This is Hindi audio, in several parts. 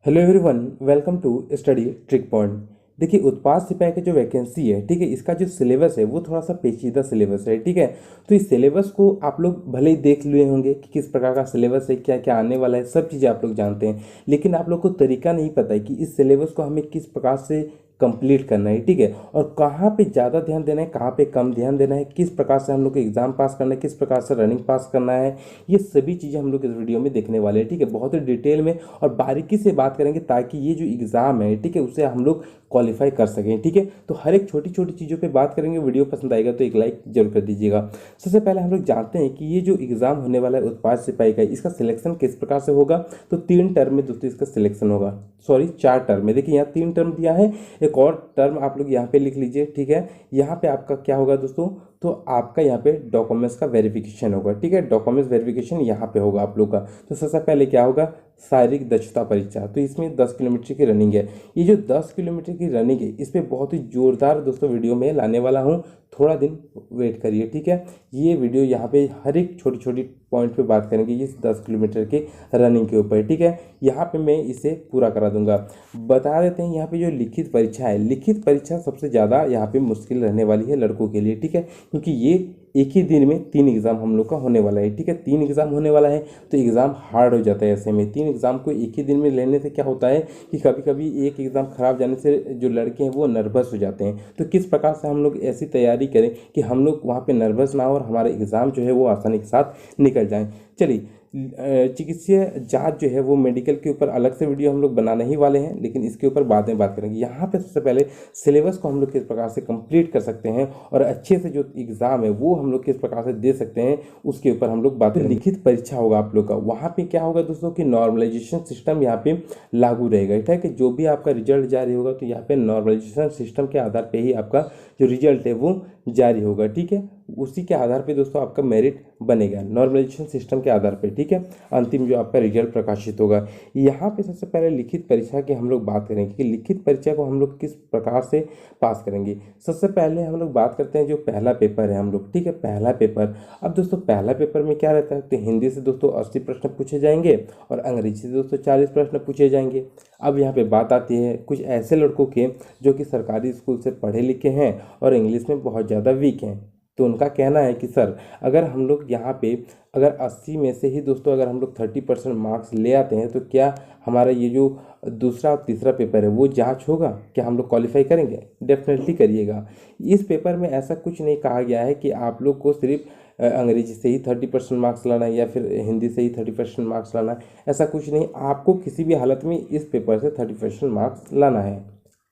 Hello everyone, welcome to study trick point. देखिए, उत्पाद सिपाही की जो वैकेंसी है, ठीक है, इसका जो सिलेबस है वो थोड़ा सा पेचीदा सिलेबस है, ठीक है। तो इस सिलेबस को आप लोग भले ही देख लिए होंगे कि किस प्रकार का सिलेबस है, क्या क्या आने वाला है, सब चीज़ें आप लोग जानते हैं। लेकिन आप लोग को तरीका नहीं पता है कि इस सिलेबस को हमें किस प्रकार से कंप्लीट करना है, ठीक है। और कहाँ पे ज़्यादा ध्यान देना है, कहाँ पे कम ध्यान देना है, किस प्रकार से हम लोग को एग्ज़ाम पास करना है, किस प्रकार से रनिंग पास करना है, ये सभी चीज़ें हम लोग इस वीडियो में देखने वाले हैं, ठीक है। बहुत ही डिटेल में और बारीकी से बात करेंगे ताकि ये जो एग्ज़ाम है, ठीक है, उसे हम लोग क्वालिफाई कर सकें, ठीक है। तो हर एक छोटी छोटी चीज़ों पे बात करेंगे। वीडियो पसंद आएगा तो एक लाइक जरूर कर दीजिएगा। सबसे पहले हम लोग जानते हैं कि ये जो एग्ज़ाम होने वाला है उत्पाद सिपाही का, इसका सिलेक्शन किस प्रकार से होगा। तो 3 टर्म में दोस्तों इसका सिलेक्शन होगा। सॉरी, 4 टर्म में। देखिए, यहाँ 3 टर्म दिया है, एक और टर्म आप लोग यहाँ पे लिख लीजिए, ठीक है। यहाँ पे आपका क्या होगा दोस्तों, तो आपका यहाँ पे डॉक्यूमेंट्स का वेरिफिकेशन होगा, ठीक है। डॉक्यूमेंट्स वेरिफिकेशन यहाँ पे होगा आप लोग का। तो सबसे पहले क्या होगा, शारीरिक दक्षता परीक्षा। तो इसमें 10 किलोमीटर की रनिंग है। ये जो 10 किलोमीटर की रनिंग है, इस पर बहुत ही जोरदार दोस्तों वीडियो में लाने वाला हूँ। थोड़ा दिन वेट करिए, ठीक है। ये वीडियो यहाँ पे हर एक छोटी छोटी पॉइंट पे बात करेंगे, ये 10 किलोमीटर के रनिंग के ऊपर, ठीक है। यहाँ पे मैं इसे पूरा करा दूंगा। बता देते हैं, यहाँ पे जो लिखित परीक्षा है, लिखित परीक्षा सबसे ज़्यादा यहाँ पे मुश्किल रहने वाली है लड़कों के लिए, ठीक है। क्योंकि ये एक ही दिन में 3 एग्ज़ाम हम लोग का होने वाला है, ठीक है। 3 एग्ज़ाम होने वाला है तो एग्ज़ाम हार्ड हो जाता है। ऐसे में 3 एग्ज़ाम को एक ही दिन में लेने से क्या होता है कि कभी कभी एक एग्ज़ाम खराब जाने से जो लड़के हैं वो नर्वस हो जाते हैं। तो किस प्रकार से हम लोग ऐसी तैयारी करें कि हम लोग वहाँ पे नर्वस ना हो और हमारा एग्ज़ाम जो है वो आसानी के साथ निकल जाए। चलिए, चिकित्सीय जांच जो है वो मेडिकल के ऊपर अलग से वीडियो हम लोग बनाने ही वाले हैं, लेकिन इसके ऊपर बाद में बात करेंगे। यहाँ पे सबसे पहले सिलेबस को हम लोग किस प्रकार से कंप्लीट कर सकते हैं और अच्छे से जो एग्ज़ाम है वो हम लोग किस प्रकार से दे सकते हैं, उसके ऊपर हम लोग बात करेंगे। लिखित परीक्षा होगा आप लोग का, वहाँ पे क्या होगा दोस्तों कि नॉर्मलाइजेशन सिस्टम यहाँ पे लागू रहेगा, ठीक है। कि जो भी आपका रिजल्ट जारी होगा तो यहाँ पे नॉर्मलाइजेशन सिस्टम के आधार पर ही आपका जो रिजल्ट है वो जारी होगा, ठीक है। उसी के आधार पे दोस्तों आपका मेरिट बनेगा, नॉर्मलाइजेशन सिस्टम के आधार पे, ठीक है। अंतिम जो आपका रिजल्ट प्रकाशित होगा। यहाँ पे सबसे पहले लिखित परीक्षा की हम लोग बात करेंगे कि लिखित परीक्षा को हम लोग किस प्रकार से पास करेंगे। सबसे पहले हम लोग बात करते हैं जो पहला पेपर है हम लोग, ठीक है, पहला पेपर। अब दोस्तों पहला पेपर में क्या रहता है, तो हिंदी से दोस्तों 80 प्रश्न पूछे जाएंगे और अंग्रेजी से दोस्तों 40 प्रश्न पूछे जाएंगे। अब यहाँ पे बात आती है कुछ ऐसे लड़कों के जो कि सरकारी स्कूल से पढ़े लिखे हैं और इंग्लिश में बहुत ज़्यादा वीक हैं। तो उनका कहना है कि सर, अगर हम लोग यहाँ पे अगर 80 में से ही दोस्तों अगर हम लोग 30% मार्क्स ले आते हैं तो क्या हमारा ये जो दूसरा और तीसरा पेपर है वो जांच होगा, क्या हम लोग क्वालिफाई करेंगे? डेफिनेटली करिएगा। इस पेपर में ऐसा कुछ नहीं कहा गया है कि आप लोग को सिर्फ अंग्रेजी से ही 30% मार्क्स लाना है या फिर हिंदी से ही 30% मार्क्स लाना है। ऐसा कुछ नहीं, आपको किसी भी हालत में इस पेपर से 30% मार्क्स लाना है,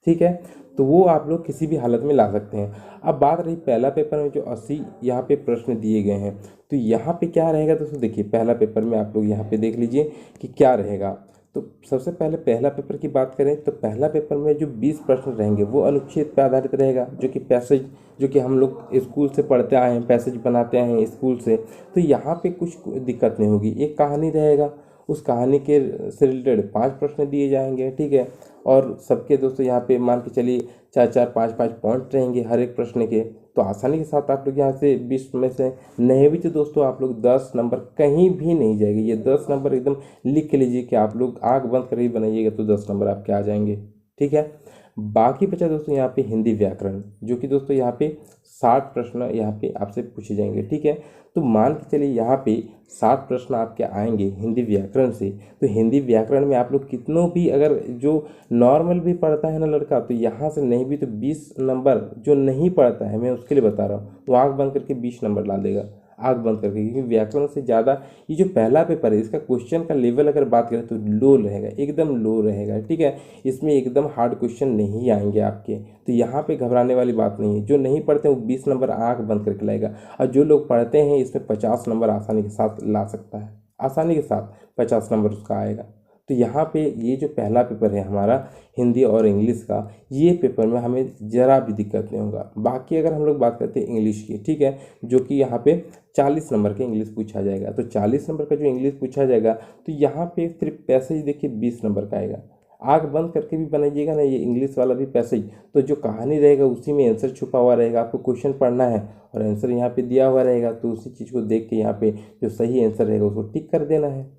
ठीक है। तो वो आप लोग किसी भी हालत में ला सकते हैं। अब बात रही पहला पेपर में जो 80 यहाँ पे प्रश्न दिए गए हैं, तो यहाँ पे क्या रहेगा दोस्तों, देखिए पहला पेपर में आप लोग यहाँ पे देख लीजिए कि क्या रहेगा। तो सबसे पहले पहला पेपर की बात करें तो पहला पेपर में जो 20 प्रश्न रहेंगे वो अनुच्छेद पर आधारित रहेगा, जो कि पैसेज, जो कि हम लोग स्कूल से पढ़ते आए हैं, पैसेज बनाते आए हैं स्कूल से। तो यहाँ पे कुछ दिक्कत नहीं होगी। एक कहानी रहेगा, उस कहानी के से रिलेटेड 5 प्रश्न दिए जाएंगे, ठीक है। और सबके दोस्तों यहाँ पे मान के चलिए 4-4, 5-5 पॉइंट रहेंगे हर एक प्रश्न के। तो आसानी के साथ आप लोग यहाँ से 20 में से नहीं भी तो दोस्तों आप लोग 10 नंबर कहीं भी नहीं जाएंगे। ये 10 नंबर एकदम लिख के लीजिए कि आप लोग आँख बंद करके बनाइएगा तो 10 नंबर आपके आ जाएंगे, ठीक है। बाकी बचा दोस्तों यहाँ पे हिंदी व्याकरण, जो कि दोस्तों यहाँ पे 60 प्रश्न यहाँ पे आपसे पूछे जाएंगे, ठीक है। तो मान के चलिए यहाँ पे 60 प्रश्न आपके आएंगे हिंदी व्याकरण से। तो हिंदी व्याकरण में आप लोग कितनों भी अगर जो नॉर्मल भी पढ़ता है ना लड़का, तो यहाँ से नहीं भी तो 20 नंबर, जो नहीं पढ़ता है मैं उसके लिए बता रहा हूँ, वो आँख बंद करके 20 नंबर ला देगा, आँख बंद करके। क्योंकि व्याकरण से ज़्यादा ये जो पहला पेपर है इसका क्वेश्चन का लेवल अगर बात करें तो लो रहेगा, एकदम लो रहेगा, ठीक है। इसमें एकदम हार्ड क्वेश्चन नहीं आएंगे आपके। तो यहाँ पे घबराने वाली बात नहीं है। जो नहीं पढ़ते वो 20 नंबर आँख बंद करके लाएगा, और जो लोग पढ़ते हैं इसमें 50 नंबर आसानी के साथ ला सकता है, आसानी के साथ 50 नंबर उसका आएगा। तो यहाँ पे ये जो पहला पेपर है हमारा हिंदी और इंग्लिश का, ये पेपर में हमें ज़रा भी दिक्कत नहीं होगा। बाकी अगर हम लोग बात करते हैं इंग्लिश की, ठीक है, जो कि यहाँ पे 40 नंबर का इंग्लिश पूछा जाएगा। तो 40 नंबर का जो इंग्लिश पूछा जाएगा तो यहाँ पे सिर्फ पैसेज देखिए 20 नंबर का आएगा। आँख बंद करके भी बनाइएगा ना ये इंग्लिश वाला भी पैसेज, तो जो कहानी रहेगा उसी में आंसर छुपा हुआ रहेगा। आपको क्वेश्चन पढ़ना है और आंसर यहाँ पे दिया हुआ रहेगा, तो उसी चीज़ को देख के यहाँ पे जो सही आंसर रहेगा उसको टिक कर देना है।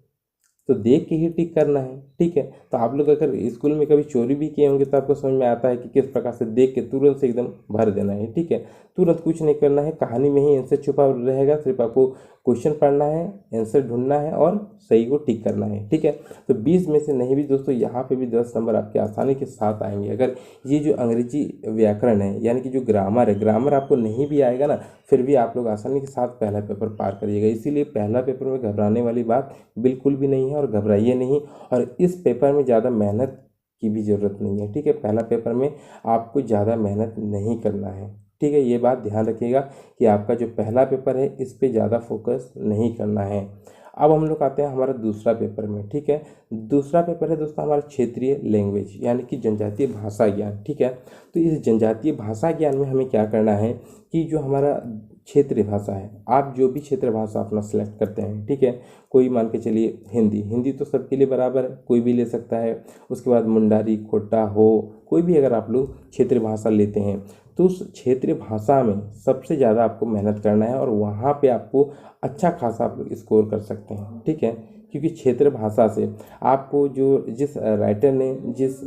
तो देख के ही टिक करना है, ठीक है। तो आप लोग अगर स्कूल में कभी चोरी भी किए होंगे तो आपको समझ में आता है कि किस प्रकार से देख के तुरंत से एकदम भर देना है, ठीक है। तुरंत कुछ नहीं करना है, कहानी में ही आंसर छुपा रहेगा, सिर्फ आपको क्वेश्चन पढ़ना है, आंसर ढूंढना है और सही को टिक करना है, ठीक है। तो 20 में से नहीं भी दोस्तों यहाँ पे भी 10 नंबर आपके आसानी के साथ आएंगे। अगर ये जो अंग्रेजी व्याकरण है यानी कि जो ग्रामर है, ग्रामर आपको नहीं भी आएगा ना, फिर भी आप लोग आसानी के साथ पहला पेपर पार करिएगा। इसीलिए पहला पेपर में घबराने वाली बात बिल्कुल भी नहीं है और घबराइए नहीं। और इस पेपर में ज़्यादा मेहनत की भी ज़रूरत नहीं है, ठीक है। पहला पेपर में आपको ज़्यादा मेहनत नहीं करना है, ठीक है। ये बात ध्यान रखिएगा कि आपका जो पहला पेपर है इस पे ज़्यादा फोकस नहीं करना है। अब हम लोग आते हैं हमारा दूसरा पेपर में, ठीक है। दूसरा पेपर है दोस्तों हमारा क्षेत्रीय लैंग्वेज यानी कि जनजातीय भाषा ज्ञान, ठीक है। तो इस जनजातीय भाषा ज्ञान में हमें क्या करना है कि जो हमारा क्षेत्रीय भाषा है, आप जो भी क्षेत्रीय भाषा अपना सेलेक्ट करते हैं, ठीक है। कोई मान के चलिए हिंदी, हिंदी तो सबके लिए बराबर है, कोई भी ले सकता है। उसके बाद मुंडारी, खोटा, हो, कोई भी अगर आप लोग क्षेत्रीय भाषा लेते हैं तो उस क्षेत्रीय भाषा में सबसे ज़्यादा आपको मेहनत करना है और वहाँ पे आपको अच्छा खासा आप लोग स्कोर कर सकते हैं, ठीक है। क्योंकि क्षेत्रीय भाषा से आपको जो जिस राइटर ने जिस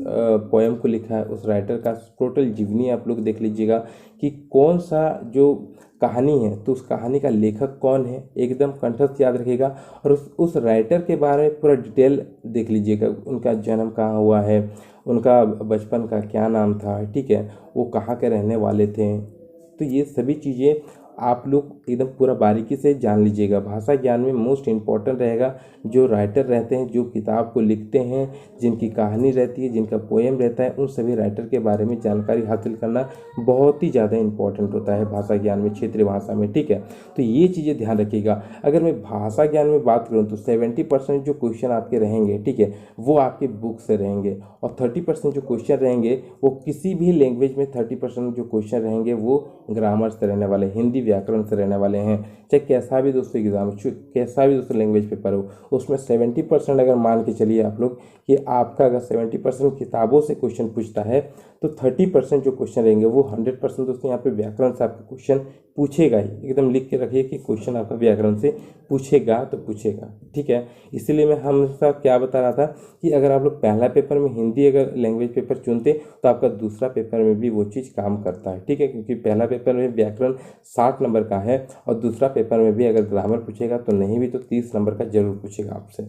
पोएम को लिखा है उस राइटर का टोटल जीवनी आप लोग देख लीजिएगा कि कौन सा जो कहानी है तो उस कहानी का लेखक कौन है, एकदम कंठस्थ याद रखिएगा। और उस राइटर के बारे में पूरा डिटेल देख लीजिएगा, उनका जन्म कहाँ हुआ है, उनका बचपन का क्या नाम था, ठीक है, वो कहाँ के रहने वाले थे। तो ये सभी चीज़ें आप लोग एकदम पूरा बारीकी से जान लीजिएगा। भाषा ज्ञान में मोस्ट इम्पॉर्टेंट रहेगा जो राइटर रहते हैं, जो किताब को लिखते हैं, जिनकी कहानी रहती है, जिनका पोएम रहता है, उन सभी राइटर के बारे में जानकारी हासिल करना बहुत ही ज़्यादा इंपॉर्टेंट होता है भाषा ज्ञान में, क्षेत्रीय भाषा में, ठीक है। तो ये चीज़ें ध्यान रखिएगा। अगर मैं भाषा ज्ञान में बात करूँ तो 70% जो क्वेश्चन आपके रहेंगे, ठीक है, वो आपके बुक से रहेंगे और 30% जो क्वेश्चन रहेंगे वो किसी भी लैंग्वेज में 30% जो क्वेश्चन रहेंगे वो ग्रामर से रहने वाले, हिंदी व्याकरण से रहने वाले हैं। चाहे कैसा भी दोस्तों एग्जाम, कैसा भी दोस्तों लैंग्वेज पेपर हो, उसमें 70% अगर मान के चलिए आप लोग कि आपका अगर 70% किताबों से क्वेश्चन पूछता है तो 30% जो क्वेश्चन रहेंगे वो 100% दोस्तों यहाँ पे व्याकरण से आपका क्वेश्चन पूछेगा ही। एकदम लिख के रखिए कि क्वेश्चन आपका व्याकरण से पूछेगा तो पूछेगा, ठीक है। इसीलिए मैं हमेशा क्या बता रहा था कि अगर आप लोग पहला पेपर में हिंदी अगर लैंग्वेज पेपर चुनते तो आपका दूसरा पेपर में भी वो चीज़ काम करता है, ठीक है। क्योंकि पहला पेपर में व्याकरण 60 नंबर का है और दूसरा पेपर में भी अगर ग्रामर पूछेगा तो नहीं भी तो 30 नंबर का जरूर पूछेगा आपसे।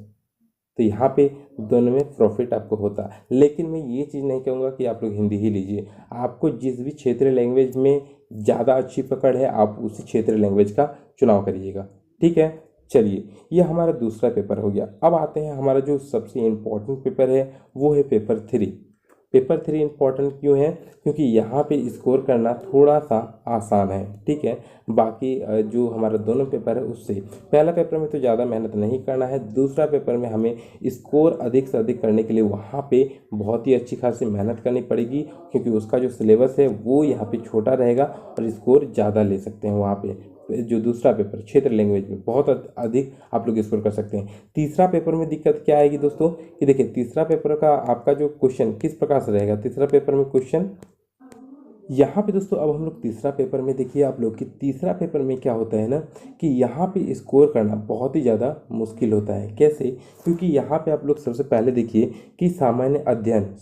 तो यहाँ पे दोनों में प्रॉफिट आपको होता है। लेकिन मैं ये चीज़ नहीं कहूँगा कि आप लोग हिंदी ही लीजिए, आपको जिस भी क्षेत्रीय लैंग्वेज में ज़्यादा अच्छी पकड़ है आप उसी क्षेत्रीय लैंग्वेज का चुनाव करिएगा, ठीक है। चलिए ये हमारा दूसरा पेपर हो गया। अब आते हैं हमारा जो सबसे इम्पोर्टेंट पेपर है वो है पेपर 3। पेपर 3 इम्पॉर्टेंट क्यों है? क्योंकि यहाँ पे स्कोर करना थोड़ा सा आसान है, ठीक है। बाकी जो हमारा दोनों पेपर है उससे पहला पेपर में तो ज़्यादा मेहनत नहीं करना है, दूसरा पेपर में हमें स्कोर अधिक से अधिक करने के लिए वहाँ पे बहुत ही अच्छी खासी मेहनत करनी पड़ेगी। क्योंकि उसका जो सिलेबस है वो यहाँ पे छोटा रहेगा और स्कोर ज़्यादा ले सकते हैं वहाँ पे। जो दूसरा पेपर क्षेत्र लैंग्वेज में बहुत अधिक आप लोग स्कोर कर सकते हैं। तीसरा पेपर में दिक्कत क्या आएगी दोस्तों कि देखिए तीसरा पेपर का आपका जो क्वेश्चन किस प्रकार से रहेगा। तीसरा पेपर में क्वेश्चन यहाँ पे दोस्तों, अब हम लोग तीसरा पेपर में देखिए आप लोग कि तीसरा पेपर में क्या होता है ना कि यहाँ पे स्कोर करना बहुत ही ज़्यादा मुश्किल होता है। कैसे? क्योंकि यहाँ पे आप लोग सबसे पहले देखिए कि सामान्य अध्ययन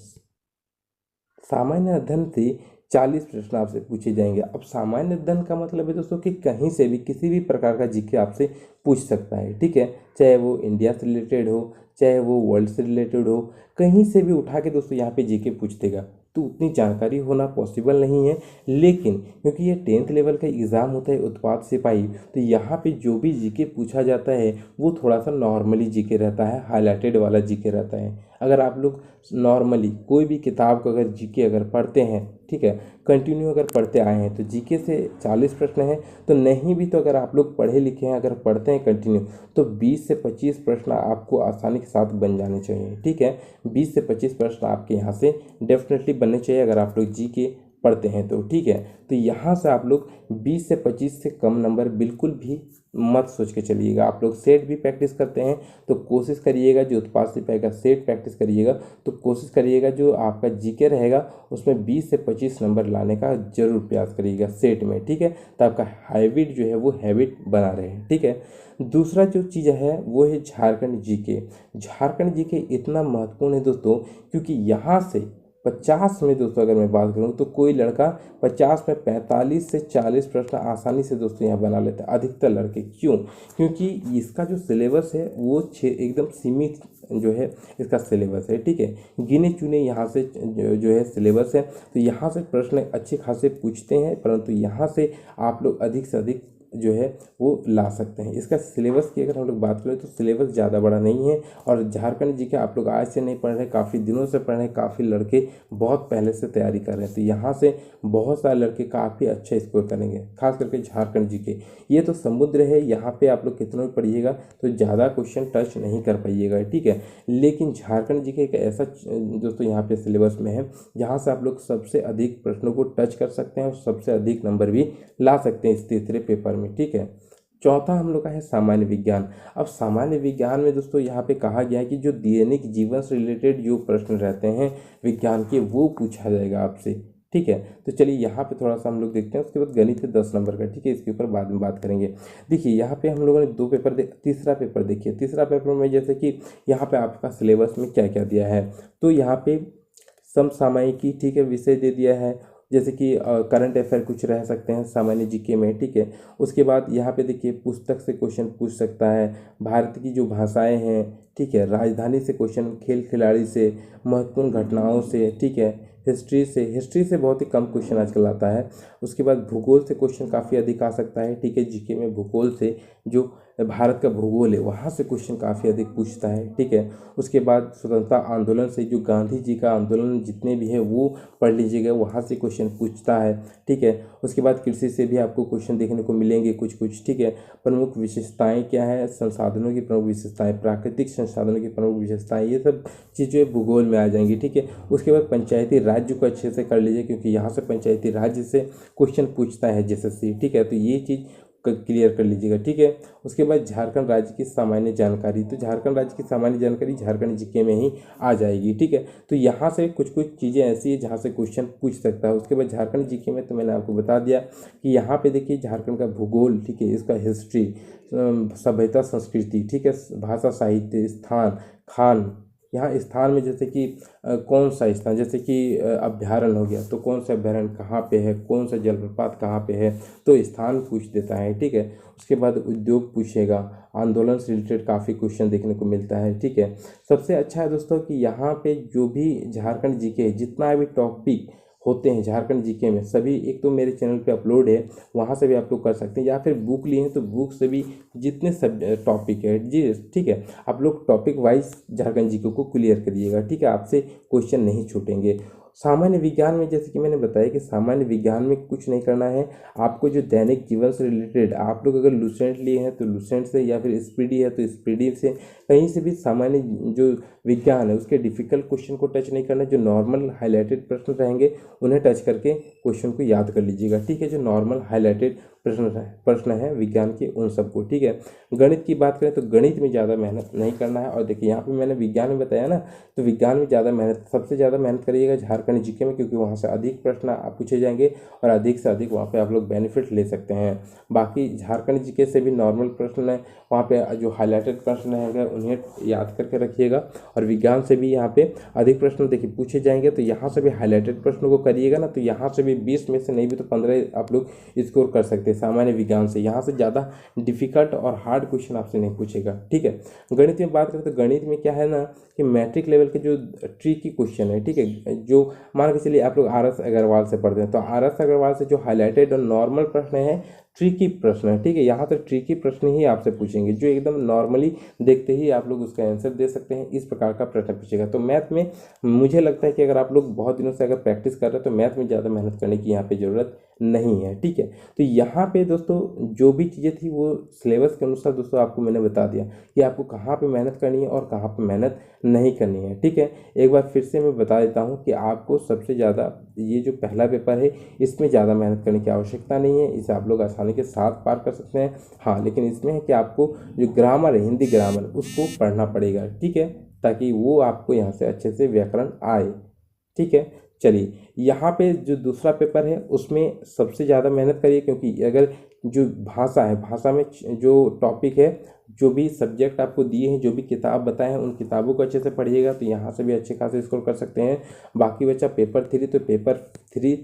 से 40 प्रश्न आपसे पूछे जाएंगे। अब सामान्य अध्ययन का मतलब है दोस्तों कि कहीं से भी किसी भी प्रकार का जीके आपसे पूछ सकता है, ठीक है। चाहे वो इंडिया से रिलेटेड हो, चाहे वो वर्ल्ड से रिलेटेड हो, कहीं से भी उठा के दोस्तों यहाँ पे जीके पूछ देगा। तो उतनी जानकारी होना पॉसिबल नहीं है। लेकिन क्योंकि ये 10th लेवल का एग्ज़ाम होता है उत्पाद सिपाही, तो यहाँ पे जो भी जीके पूछा जाता है वो थोड़ा सा नॉर्मली जीके रहता है, हाईलाइटेड वाला जीके रहता है। अगर आप लोग नॉर्मली कोई भी किताब को अगर जीके अगर पढ़ते हैं, ठीक है, कंटिन्यू अगर पढ़ते आए हैं तो जीके से 40 प्रश्न हैं। तो नहीं भी तो अगर आप लोग पढ़े लिखे हैं, अगर पढ़ते हैं कंटिन्यू, तो 20 से 25 प्रश्न आपको आसानी के साथ बन जाने चाहिए, ठीक है। 20 से 25 प्रश्न आपके यहाँ से डेफिनेटली बनने चाहिए अगर आप लोग जीके पढ़ते हैं तो ठीक है। तो यहाँ से आप लोग 20 से 25 से कम नंबर बिल्कुल भी मत सोच के चलिएगा। आप लोग सेट भी प्रैक्टिस करते हैं तो कोशिश करिएगा जो उत्पाद सिपाही का सेट प्रैक्टिस करिएगा तो कोशिश करिएगा जो आपका जीके रहेगा उसमें 20 से 25 नंबर लाने का जरूर प्रयास करिएगा सेट में, ठीक है। तो आपका हैबिट जो है वो हैबिट बना रहे, ठीक है। दूसरा जो चीज़ है वो है झारखंड जीके। झारखंड जीके इतना महत्वपूर्ण है दोस्तों क्योंकि यहाँ से 50 में दोस्तों अगर मैं बात करूँ तो कोई लड़का 50 में 45 से 40 प्रश्न आसानी से दोस्तों यहाँ बना लेता है, अधिकतर लड़के। क्यों? क्योंकि इसका जो सिलेबस है वो एकदम सीमित जो है इसका सिलेबस है, ठीक है। गिने चुने यहाँ से जो है सिलेबस है, तो यहाँ से प्रश्न अच्छे खासे पूछते हैं, परंतु यहाँ से आप लोग अधिक से अधिक जो है वो ला सकते हैं। इसका सिलेबस की अगर हम लोग बात करें तो सिलेबस ज़्यादा बड़ा नहीं है और झारखंड जी के आप लोग आज से नहीं पढ़ रहे, काफ़ी दिनों से पढ़ रहे हैं, काफ़ी लड़के बहुत पहले से तैयारी कर रहे हैं। तो यहाँ से बहुत सारे लड़के काफ़ी अच्छा स्कोर करेंगे, खास करके झारखंड जी के। ये तो समुद्र है, यहाँ पे आप लोग कितना भी पढ़िएगा तो ज़्यादा क्वेश्चन टच नहीं कर पाइएगा, ठीक है। लेकिन झारखंड जी के एक ऐसा दोस्तों यहाँ पे सिलेबस में है जहाँ से आप लोग सबसे अधिक प्रश्नों को टच कर सकते हैं और सबसे अधिक नंबर भी ला सकते हैं इस तीसरे पेपर में, ठीक है। चौथा हम लोग का है सामान्य विज्ञान। अब सामान्य विज्ञान में दोस्तों यहाँ पे कहा गया है कि जो दैनिक जीवन से रिलेटेड जो प्रश्न रहते हैं विज्ञान के वो पूछा जाएगा आपसे, ठीक है। तो चलिए यहाँ पे थोड़ा सा हम लोग देखते हैं। उसके बाद गणित है 10 नंबर का, ठीक है, इसके ऊपर बाद में बात करेंगे। देखिए यहाँ पे हम लोगों ने दो पेपर तीसरा पेपर देखिए। तीसरा पेपर में जैसे कि यहाँ पे आपका सिलेबस में क्या क्या दिया है, तो यहाँ पे समसामयिकी, ठीक है, विषय दे दिया है, जैसे कि करंट अफेयर कुछ रह सकते हैं सामान्य जीके में, ठीक है। उसके बाद यहाँ पे देखिए पुस्तक से क्वेश्चन पूछ सकता है, भारत की जो भाषाएं हैं, ठीक है, राजधानी से क्वेश्चन, खेल खिलाड़ी से, महत्वपूर्ण घटनाओं से, ठीक है, हिस्ट्री से बहुत ही कम क्वेश्चन आजकल आता है। उसके बाद भूगोल से क्वेश्चन काफ़ी अधिक आ सकता है, ठीक है। जीके में भूगोल से जो भारत का भूगोल है वहाँ से क्वेश्चन काफ़ी अधिक पूछता है, ठीक है। उसके बाद स्वतंत्रता आंदोलन से जो गांधी जी का आंदोलन जितने भी है वो पढ़ लीजिएगा, वहाँ से क्वेश्चन पूछता है, ठीक है। उसके बाद कृषि से भी आपको क्वेश्चन देखने को मिलेंगे कुछ कुछ, ठीक है। प्रमुख विशेषताएं क्या है, संसाधनों की प्रमुख विशेषताएं, प्राकृतिक संसाधनों की प्रमुख विशेषताएं, ये सब चीज़ें भूगोल में आ जाएंगी, ठीक है। उसके बाद पंचायती राज्य को अच्छे से कर लीजिए क्योंकि यहाँ से पंचायती राज्य से क्वेश्चन पूछता है जेएसएससी, ठीक है। तो ये चीज़ क्लियर कर लीजिएगा, ठीक है। उसके बाद झारखंड राज्य की सामान्य जानकारी, तो झारखंड राज्य की सामान्य जानकारी झारखंड जीके में ही आ जाएगी, ठीक है। तो यहाँ से कुछ कुछ चीज़ें ऐसी है जहाँ से क्वेश्चन पूछ सकता है। उसके बाद झारखंड जीके में तो मैंने आपको बता दिया कि यहाँ पे देखिए झारखंड का भूगोल, ठीक है, इसका हिस्ट्री, सभ्यता संस्कृति, ठीक है, भाषा साहित्य, स्थान, खान, यहाँ स्थान में जैसे कि कौन सा स्थान, जैसे कि अभ्यारण्य हो गया तो कौन सा अभ्यारण्य कहाँ पे है, कौन सा जलप्रपात कहाँ पे है, तो स्थान पूछ देता है, ठीक है। उसके बाद उद्योग पूछेगा, आंदोलन से रिलेटेड काफ़ी क्वेश्चन देखने को मिलता है, ठीक है। सबसे अच्छा है दोस्तों कि यहाँ पे जो भी झारखंड जीके जितना भी टॉपिक होते हैं झारखंड जीके में सभी एक तो मेरे चैनल पे अपलोड है, वहाँ से भी आप लोग कर सकते हैं, या फिर बुक लिए हैं तो बुक से भी जितने सब टॉपिक है जी, ठीक है, आप लोग टॉपिक वाइज झारखंड जीके को क्लियर करिएगा, ठीक है, आपसे क्वेश्चन नहीं छूटेंगे। सामान्य विज्ञान में जैसे कि मैंने बताया कि सामान्य विज्ञान में कुछ नहीं करना है आपको। जो दैनिक जीवन से रिलेटेड आप लोग अगर लुसेंट लिए हैं तो लुसेंट से, या फिर स्पीडी है तो स्पीडी से, कहीं से भी सामान्य जो विज्ञान है उसके डिफिकल्ट क्वेश्चन को टच नहीं करना। जो नॉर्मल हाईलाइटेड प्रश्न रहेंगे उन्हें टच करके क्वेश्चन को याद कर लीजिएगा, ठीक है। जो नॉर्मल हाईलाइटेड प्रश्न है विज्ञान के उन सबको, ठीक है। गणित की बात करें तो गणित में ज़्यादा मेहनत नहीं करना है। और देखिए यहाँ पे मैंने विज्ञान में बताया ना, तो विज्ञान में ज़्यादा मेहनत, सबसे ज़्यादा मेहनत करिएगा झारखंड जीके में क्योंकि वहाँ से अधिक प्रश्न आप पूछे जाएंगे और अधिक से अधिक वहाँ पे आप लोग बेनिफिट ले सकते हैं। बाकी झारखंड जीके से भी नॉर्मल प्रश्न है, वहाँ पे जो हाईलाइटेड प्रश्न रहेंगे उन्हें याद करके रखिएगा। और विज्ञान से भी यहाँ पे अधिक प्रश्न देखिए पूछे जाएंगे, तो यहाँ से भी हाईलाइटेड प्रश्नों को करिएगा ना, तो यहाँ से भी 20 में से नहीं भी तो 15 आप लोग स्कोर कर सकते हैं सामान्य विज्ञान से। यहाँ से ज़्यादा डिफिकल्ट और हार्ड क्वेश्चन आपसे नहीं पूछेगा, ठीक है। गणित में बात करें तो गणित में क्या है ना कि मैट्रिक लेवल के जो ट्रिकी क्वेश्चन है, ठीक है, जो मान के चलिए आप लोग आर एस अग्रवाल से पढ़ते हैं तो आर एस अग्रवाल से जो हाईलाइटेड और नॉर्मल प्रश्न है ट्रिकी प्रश्न है, ठीक है। यहाँ तो ट्रिकी प्रश्न ही आपसे पूछेंगे, जो एकदम नॉर्मली देखते ही आप लोग उसका आंसर दे सकते हैं, इस प्रकार का प्रश्न पूछेगा। तो मैथ में मुझे लगता है कि अगर आप लोग बहुत दिनों से अगर प्रैक्टिस कर रहे हैं तो मैथ में ज़्यादा मेहनत करने की यहाँ पे ज़रूरत नहीं है, ठीक है। तो यहाँ पे दोस्तों जो भी चीज़ें थी वो सिलेबस के अनुसार दोस्तों आपको मैंने बता दिया कि आपको कहाँ पे मेहनत करनी है और कहाँ पे मेहनत नहीं करनी है, ठीक है। एक बार फिर से मैं बता देता हूँ कि आपको सबसे ज़्यादा ये जो पहला पेपर है इसमें ज़्यादा मेहनत करने की आवश्यकता नहीं है, इसे आप लोग आसानी के साथ पार कर सकते हैं। हाँ, लेकिन इसमें है कि आपको जो ग्रामर है, हिंदी ग्रामर, उसको पढ़ना पड़ेगा, ठीक है, ताकि वो आपको यहाँ से अच्छे से व्याकरण आए, ठीक है। चलिए, यहाँ पे जो दूसरा पेपर है उसमें सबसे ज़्यादा मेहनत करिए, क्योंकि अगर जो भाषा है, भाषा में जो टॉपिक है, जो भी सब्जेक्ट आपको दिए हैं, जो भी किताब बताए हैं, उन किताबों को अच्छे से पढ़िएगा तो यहाँ से भी अच्छे खासे स्कोर कर सकते हैं। बाकी बचा पेपर 3, तो पेपर 3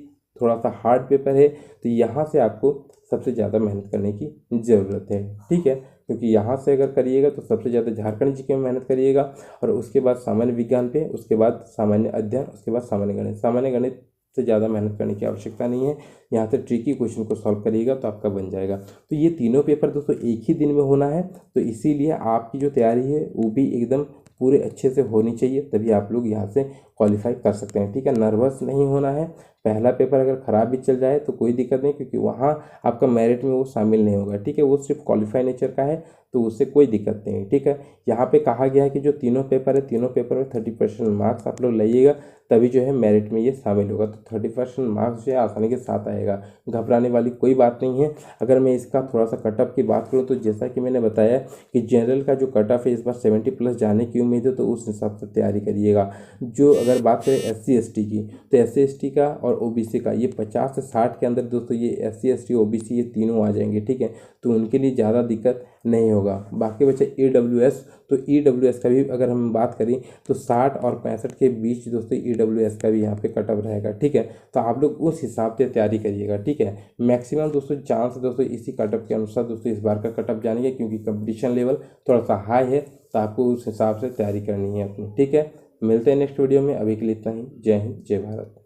थोड़ा सा हार्ड पेपर है, तो यहाँ से आपको सबसे ज़्यादा मेहनत करने की ज़रूरत है, ठीक है। क्योंकि यहाँ से अगर करिएगा तो सबसे ज़्यादा झारखंड जी के में मेहनत करिएगा, और उसके बाद सामान्य विज्ञान पे, उसके बाद सामान्य अध्ययन, उसके बाद सामान्य गणित। सामान्य गणित से ज़्यादा मेहनत करने की आवश्यकता नहीं है, यहाँ से ट्रिकी क्वेश्चन को सॉल्व करिएगा तो आपका बन जाएगा। तो ये तीनों पेपर दोस्तों एक ही दिन में होना है, तो इसीलिए आपकी जो तैयारी है वो भी एकदम पूरे अच्छे से होनी चाहिए, तभी आप लोग यहाँ से क्वालिफाई कर सकते हैं, ठीक है। नर्वस नहीं होना है। पहला पेपर अगर ख़राब भी चल जाए तो कोई दिक्कत नहीं, क्योंकि वहाँ आपका मेरिट में वो शामिल नहीं होगा, ठीक है। वो सिर्फ क्वालिफाई नेचर का है, तो उससे कोई दिक्कत नहीं है, ठीक है। यहाँ पे कहा गया है कि जो तीनों पेपर है, तीनों पेपर में 30% मार्क्स आप लोग लाइएगा, तभी जो है मेरिट में ये शामिल होगा। तो 30% मार्क्स जो है आसानी के साथ आएगा, घबराने वाली कोई बात नहीं है। अगर मैं इसका थोड़ा सा कटअप की बात करूँ तो जैसा कि मैंने बताया कि जनरल का जो कटअप है इस बार 70+ जाने की उम्मीद है, तो उस हिसाब से तैयारी करिएगा। जो अगर बात करें SC/ST की, तो SC/ST का और OBC का ये 50 से 60 के अंदर दोस्तों, ये SC/ST OBC ये तीनों आ जाएंगे, ठीक है। तो उनके लिए ज़्यादा दिक्कत नहीं होगा। बाकी बचे EWS, तो EWS का भी अगर हम बात करें तो 60 और 65 के बीच दोस्तों EWS का भी यहाँ पे कटअप रहेगा, ठीक है। तो आप लोग उस हिसाब से तैयारी करिएगा, ठीक है। मैक्सिमम दोस्तों चांस दोस्तों इसी कटअप के अनुसार दोस्तों इस बार का कटअप जाने का, क्योंकि कंपटीशन लेवल थोड़ा सा हाई है, तो आपको उस हिसाब से तैयारी करनी है अपनी, ठीक है। मिलते हैं नेक्स्ट वीडियो में, अभी के लिए इतना ही। जय हिंद, जय भारत।